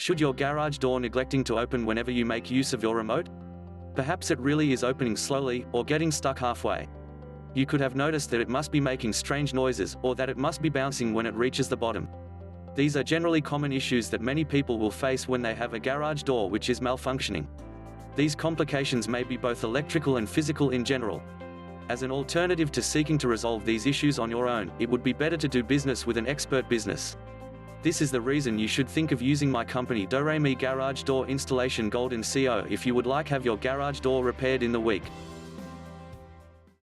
Should your garage door neglecting to open whenever you make use of your remote? Perhaps it really is opening slowly, or getting stuck halfway. You could have noticed that it must be making strange noises, or that it must be bouncing when it reaches the bottom. These are generally common issues that many people will face when they have a garage door which is malfunctioning. These complications may be both electrical and physical in general. As an alternative to seeking to resolve these issues on your own, it would be better to do business with an expert business. This is the reason you should think of using my company Doremi Garage Door Installation Golden CO if you would like have your garage door repaired in the week.